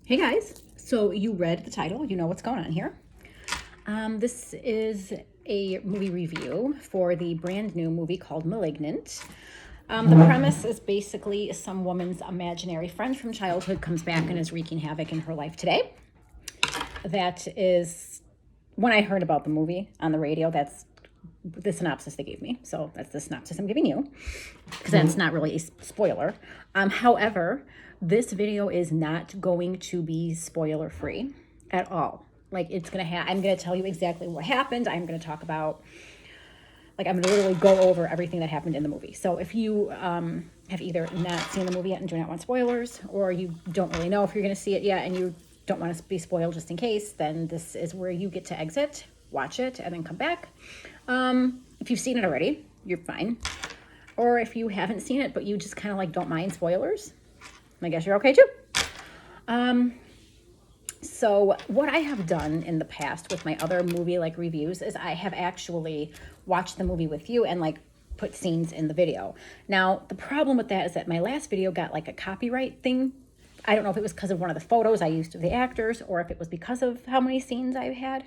Hey guys, so you read the title, you know what's going on here. This is a movie review for the brand new movie called Malignant. The premise is basically some woman's imaginary friend from childhood comes back and is wreaking havoc in her life today. That is, when I heard about the movie on the radio, that's the synopsis they gave me. So that's the synopsis I'm giving you, because that's not really a spoiler. However, this video is not going to be spoiler free at all. Like, it's gonna I'm gonna tell you exactly what happened. I'm gonna talk about, I'm gonna literally go over everything that happened in the movie. So if you have either not seen the movie yet and do not want spoilers, or you don't really know if you're gonna see it yet and you don't want to be spoiled just in case, then this is where you get to exit, watch it, and then come back. If you've seen it already, you're fine. Or if you haven't seen it, but you just kind of don't mind spoilers, I guess you're okay too. So what I have done in the past with my other movie reviews is I have actually watched the movie with you and put scenes in the video. Now, the problem with that is that my last video got a copyright thing. I don't know if it was because of one of the photos I used of the actors or if it was because of how many scenes I had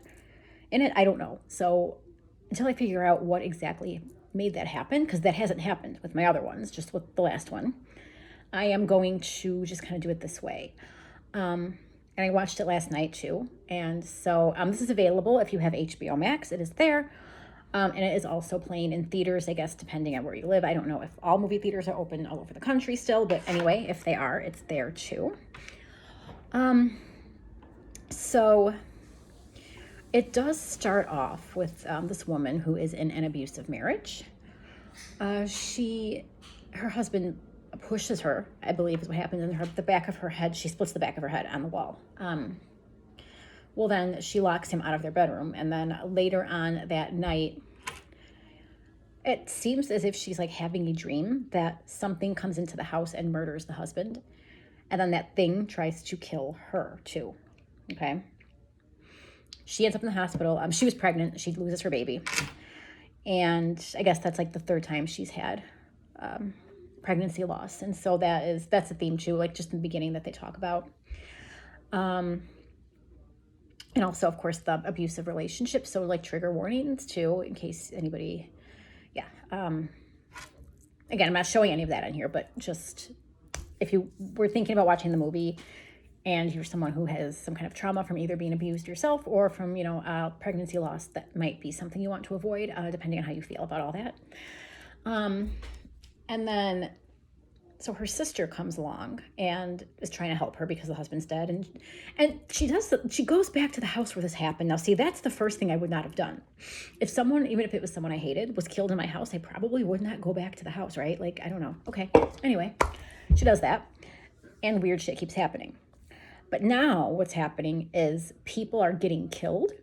in it. I don't know. So until I figure out what exactly made that happen, because that hasn't happened with my other ones, just with the last one, I am going to just kind of do it this way. And I watched it last night too. And so this is available if you have HBO Max. It is there. And it is also playing in theaters, I guess, depending on where you live. I don't know if all movie theaters are open all over the country still, but anyway, if they are, it's there too. So it does start off with this woman who is in an abusive marriage. Her husband pushes her, I believe is what happens, in the back of her head. She splits the back of her head on the wall. Well, then she locks him out of their bedroom. And then later on that night, it seems as if she's having a dream that something comes into the house and murders the husband. And then that thing tries to kill her too. Okay. She ends up in the hospital. She was pregnant. She loses her baby. And I guess that's the third time she's had pregnancy loss. And so that's a theme too, just in the beginning that they talk about. And also, of course, the abusive relationship. So trigger warnings too, in case anybody, again, I'm not showing any of that on here, but just if you were thinking about watching the movie and you're someone who has some kind of trauma from either being abused yourself or from, pregnancy loss, that might be something you want to avoid, depending on how you feel about all that. And then, so her sister comes along and is trying to help her because the husband's dead. And she goes back to the house where this happened. Now, see, that's the first thing I would not have done. If someone, even if it was someone I hated, was killed in my house, I probably would not go back to the house, right? I don't know. Okay. Anyway, she does that. And weird shit keeps happening. But now what's happening is people are getting killed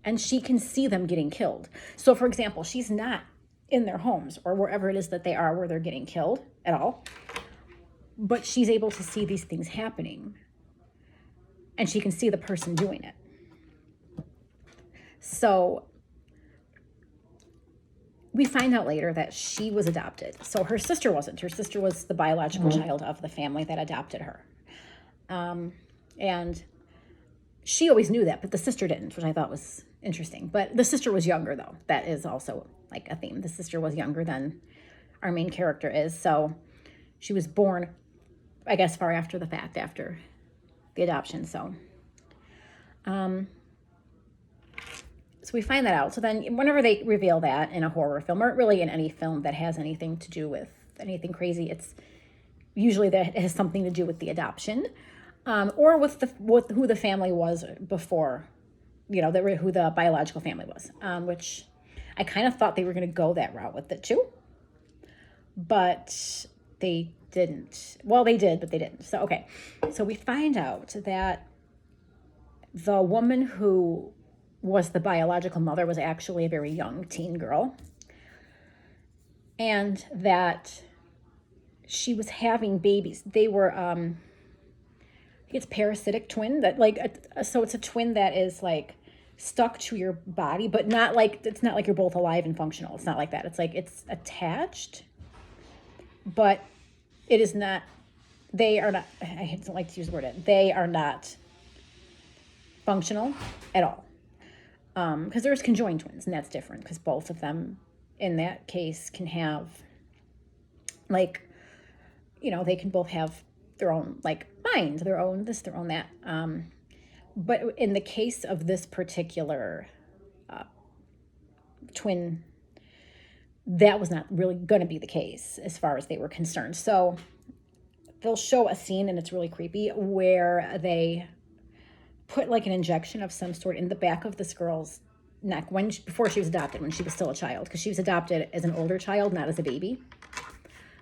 and she can see them getting killed. So, for example, she's not in their homes or wherever it is that they are where they're getting killed at all, but she's able to see these things happening and she can see the person doing it. So we find out later that she was adopted. So her sister wasn't. Her sister was the biological child of the family that adopted her. And she always knew that, but the sister didn't, which I thought was interesting. But the sister was younger, though. That is also a theme. The sister was younger than our main character is. So she was born, I guess, far after the fact, after the adoption. So we find that out. So then whenever they reveal that in a horror film, or really in any film that has anything to do with anything crazy, it's usually that it has something to do with the adoption. Or with who the family was before, who the biological family was, which I kind of thought they were going to go that route with it too, but they didn't. Well, they did, but they didn't. So, okay. So we find out that the woman who was the biological mother was actually a very young teen girl, and that she was having babies. They were, it's parasitic twin that so it's a twin that is stuck to your body, but not it's not you're both alive and functional. It's not like that. It's it's attached, but it is not they are not, I don't like to use the word it, they are not functional at all. Because there's conjoined twins, and that's different, because both of them in that case can have, like, they can both have their own, like, mind, their own this, their own that. But in the case of this particular twin, that was not really going to be the case as far as they were concerned. So they'll show a scene, and it's really creepy, where they put like an injection of some sort in the back of this girl's neck before she was adopted, when she was still a child, because she was adopted as an older child, not as a baby.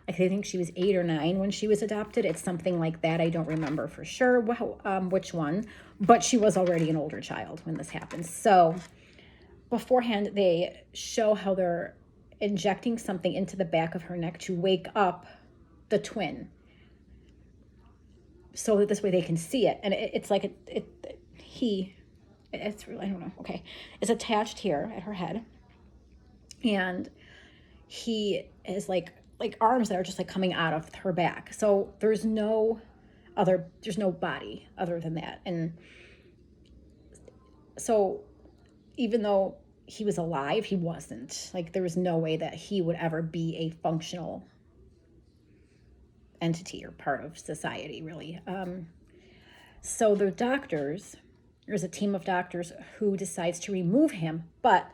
I think she was 8 or 9 when she was adopted. It's something like that. I don't remember for sure which one, but she was already an older child when this happened. So beforehand, they show how they're injecting something into the back of her neck to wake up the twin, so that this way they can see it. And it's like it's really, I don't know. Okay. It's attached here at her head. And he is like arms that are just like coming out of her back. So there's no body other than that. And so even though he was alive, he wasn't. Like, there was no way that he would ever be a functional entity or part of society, really. So there's a team of doctors who decides to remove him, but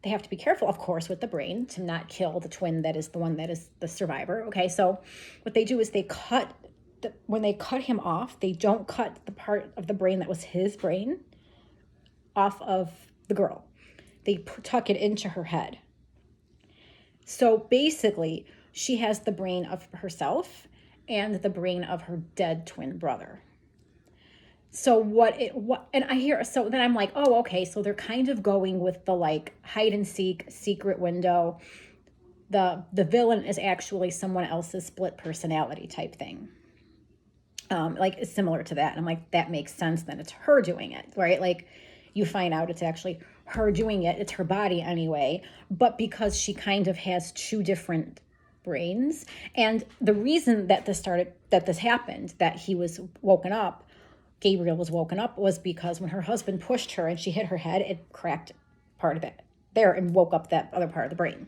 they have to be careful, of course, with the brain to not kill the twin that is the one that is the survivor. Okay, so what they do is when they cut him off, they don't cut the part of the brain that was his brain off of the girl. They tuck it into her head. So basically, she has the brain of herself and the brain of her dead twin brother. So and I hear, so then I'm like, oh, okay, so they're kind of going with the like hide and seek, secret window. The villain is actually someone else's split personality type thing. Like, it's similar to that. And I'm like, that makes sense. Then it's her doing it, right? Like, you find out it's actually her doing it. It's her body anyway. But because she kind of has two different brains, and the reason that this happened, that he was woken up, Gabriel was woken up, was because when her husband pushed her and she hit her head, it cracked part of it there and woke up that other part of the brain.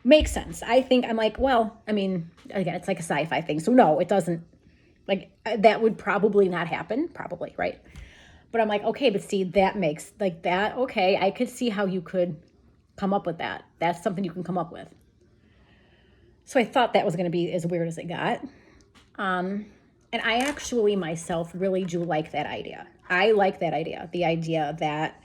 Makes sense. I'm like, well, I mean, again, it's like a sci-fi thing. So no, it doesn't, like, that would probably not happen, probably, right? But I'm like, okay, but see, that makes, like, that, okay, I could see how you could come up with that. That's something you can come up with. So I thought that was going to be as weird as it got. And I actually myself really do like that idea. I like that idea. The idea that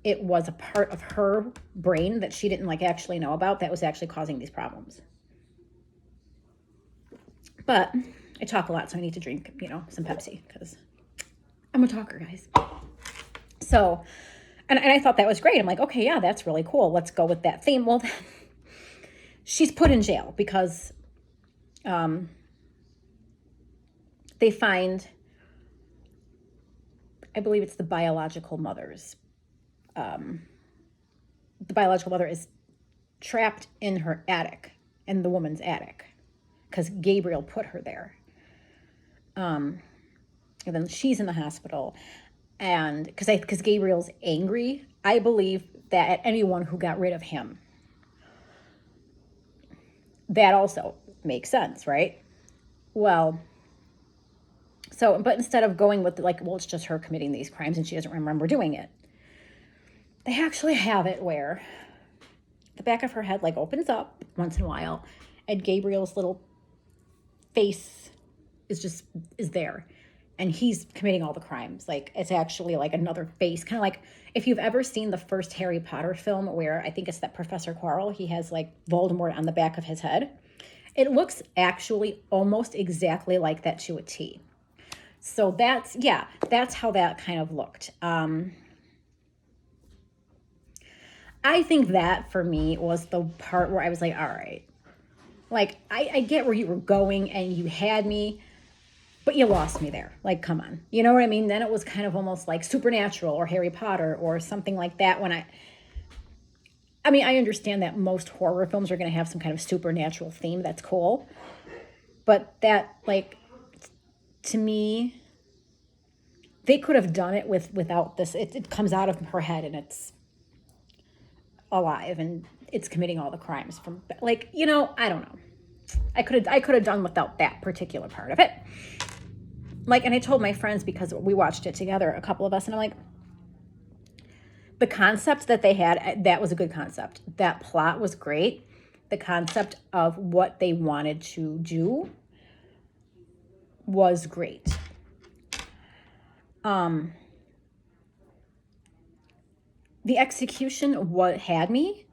it was a part of her brain that she didn't like actually know about that was actually causing these problems. But I talk a lot, so I need to drink, some Pepsi, because I'm a talker, guys. So, and I thought that was great. I'm like, okay, yeah, that's really cool. Let's go with that theme. Well, she's put in jail because they find, I believe it's the biological mother's. The biological mother is trapped in her attic, in the woman's attic, because Gabriel put her there. And then she's in the hospital, and because Gabriel's angry, I believe that at anyone who got rid of him. That also makes sense, right? Well, so, but instead of going with like, well, it's just her committing these crimes and she doesn't remember doing it, they actually have it where the back of her head like opens up once in a while, and Gabriel's little face is there, and he's committing all the crimes. Like, it's actually like another face, kind of like if you've ever seen the first Harry Potter film, where I think it's that Professor Quirrell, he has like Voldemort on the back of his head. It looks actually almost exactly like that to a T. So that's how that kind of looked. I think that for me was the part where I was like, all right, like, I get where you were going and you had me, but you lost me there. Like, come on. You know what I mean? Then it was kind of almost like Supernatural or Harry Potter or something like that. I mean, I understand that most horror films are going to have some kind of supernatural theme. That's cool. But that, like, to me, they could have done it without this. It comes out of her head and it's alive and it's committing all the crimes from, like, you know, I don't know. I could have done without that particular part of it. Like, and I told my friends, because we watched it together, a couple of us, and I'm like, the concept that they had, that was a good concept. That plot was great. The concept of what they wanted to do was great. The execution, what had me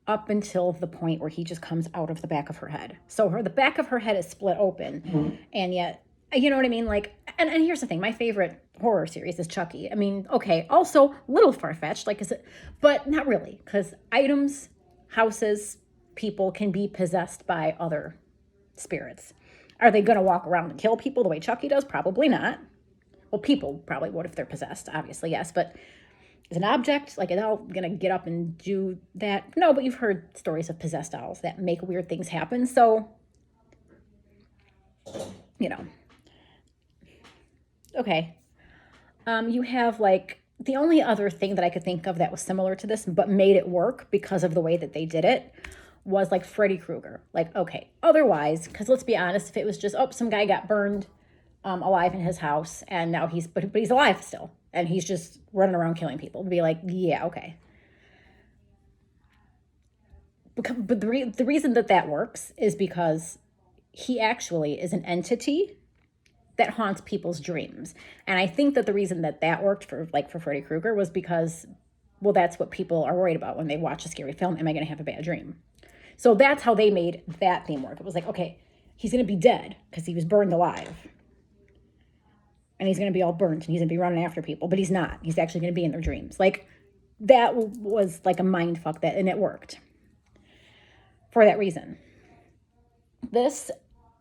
up until the point where he just comes out of the back of her head. So the back of her head is split open, and yet, you know what I mean? Like, and here's the thing, my favorite horror series is Chucky. I mean, okay, also a little far-fetched, like, is it, but not really, because items, houses, people can be possessed by other spirits. Are they going to walk around and kill people the way Chucky does? Probably not. Well, people probably would if they're possessed, obviously, yes, but is an object, like, a doll going to get up and do that? No, but you've heard stories of possessed dolls that make weird things happen, so, you know. Okay. You have, like, the only other thing that I could think of that was similar to this, but made it work because of the way that they did it, was like Freddy Krueger. Like, okay, otherwise, because let's be honest, if it was just, oh, some guy got burned alive in his house, and now but he's alive still, and he's just running around killing people, it'd be like, yeah, okay. But the reason that works is because he actually is an entity that haunts people's dreams. And I think that the reason that worked for Freddy Krueger was because, well, that's what people are worried about when they watch a scary film. Am I going to have a bad dream? So that's how they made that theme work. It was like, okay, he's going to be dead because he was burned alive. And he's going to be all burnt and he's going to be running after people, but he's not. He's actually going to be in their dreams. Like, that was like a mind fuck, that, and it worked for that reason. This,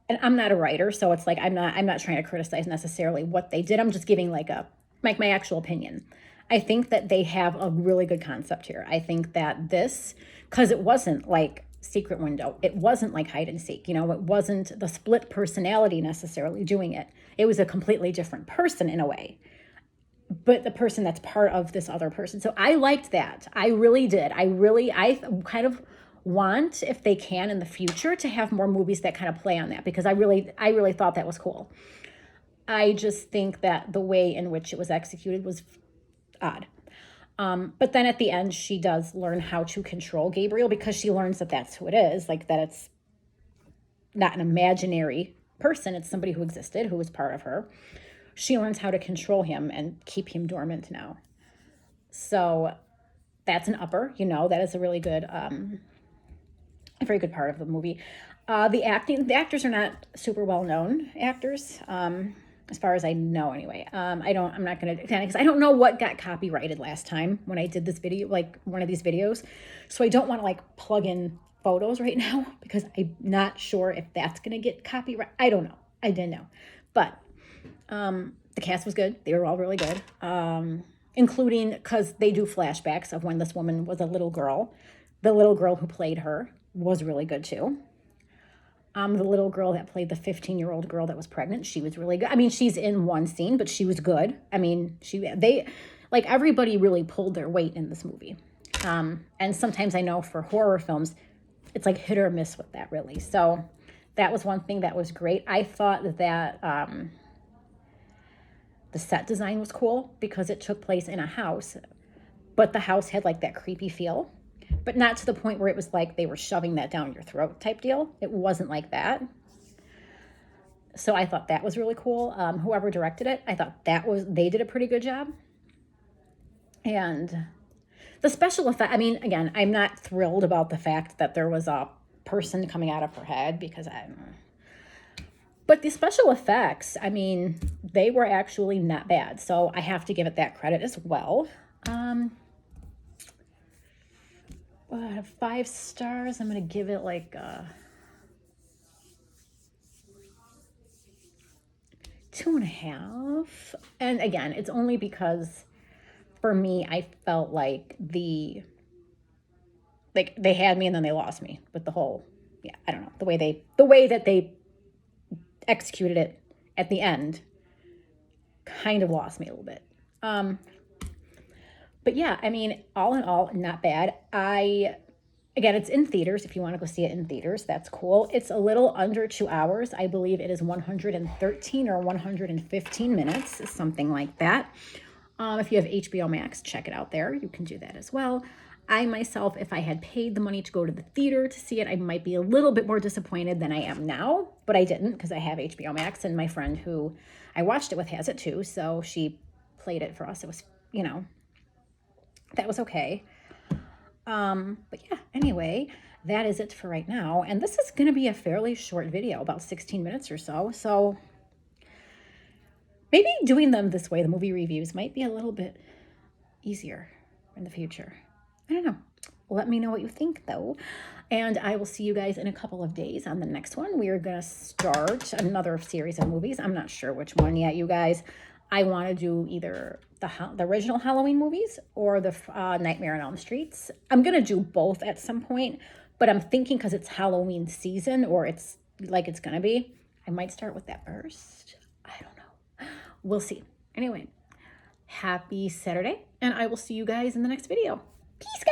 and I'm not a writer, so it's like, I'm not trying to criticize necessarily what they did. I'm just giving like my actual opinion. I think that they have a really good concept here. I think that this, because it wasn't like Secret Window, it wasn't like hide and seek, you know, it wasn't the split personality necessarily doing it. It was a completely different person in a way, but the person that's part of this other person. So I liked that. I really did. I kind of want, if they can in the future, to have more movies that kind of play on that, because I really thought that was cool. I just think that the way in which it was executed was odd. But then at the end, she does learn how to control Gabriel, because she learns that that's who it is, like, that it's not an imaginary person, it's somebody who existed, who was part of her. She learns how to control him and keep him dormant now. So that's an upper, you know, that is a really good, a very good part of the movie. The actors are not super well-known actors, as far as I know anyway. I'm not going to, because I don't know what got copyrighted last time when I did this video, like one of these videos. So I don't want to like plug in photos right now, because I'm not sure if that's going to get copyright. I don't know. I didn't know. But the cast was good. They were all really good. Including, because they do flashbacks of when this woman was a little girl. The little girl who played her was really good too. The little girl that played the 15-year-old girl that was pregnant, she was really good. I mean, she's in one scene, but she was good. I mean, everybody really pulled their weight in this movie. And sometimes I know for horror films, it's like hit or miss with that, really. So that was one thing that was great. I thought that the set design was cool, because it took place in a house, but the house had like that creepy feel. But not to the point where it was like they were shoving that down your throat type deal. It wasn't like that. So I thought that was really cool. Whoever directed it, I thought they did a pretty good job. And the special effect, I mean, again, I'm not thrilled about the fact that there was a person coming out of her head, because but the special effects, I mean, they were actually not bad. So I have to give it that credit as well. 5 stars, I'm going to give it like 2.5. And again, it's only because for me, I felt like they had me and then they lost me with the whole, I don't know, the way that they executed it at the end kind of lost me a little bit. But yeah, I mean, all in all, not bad. Again, it's in theaters. If you want to go see it in theaters, that's cool. It's a little under 2 hours. I believe it is 113 or 115 minutes, something like that. If you have HBO Max, check it out there. You can do that as well. I myself, if I had paid the money to go to the theater to see it, I might be a little bit more disappointed than I am now, but I didn't because I have HBO Max, and my friend who I watched it with has it too, so she played it for us. It was, that was okay. But yeah, anyway, that is it for right now. And this is going to be a fairly short video, about 16 minutes or so. So maybe doing them this way, the movie reviews, might be a little bit easier in the future. I don't know. Let me know what you think, though. And I will see you guys in a couple of days on the next one. We are going to start another series of movies. I'm not sure which one yet, you guys. I want to do either the original Halloween movies or the Nightmare on Elm Streets. I'm going to do both at some point, but I'm thinking because it's Halloween season, or it's like it's going to be, I might start with that first. I don't know. We'll see. Anyway, happy Saturday, and I will see you guys in the next video. Peace, guys.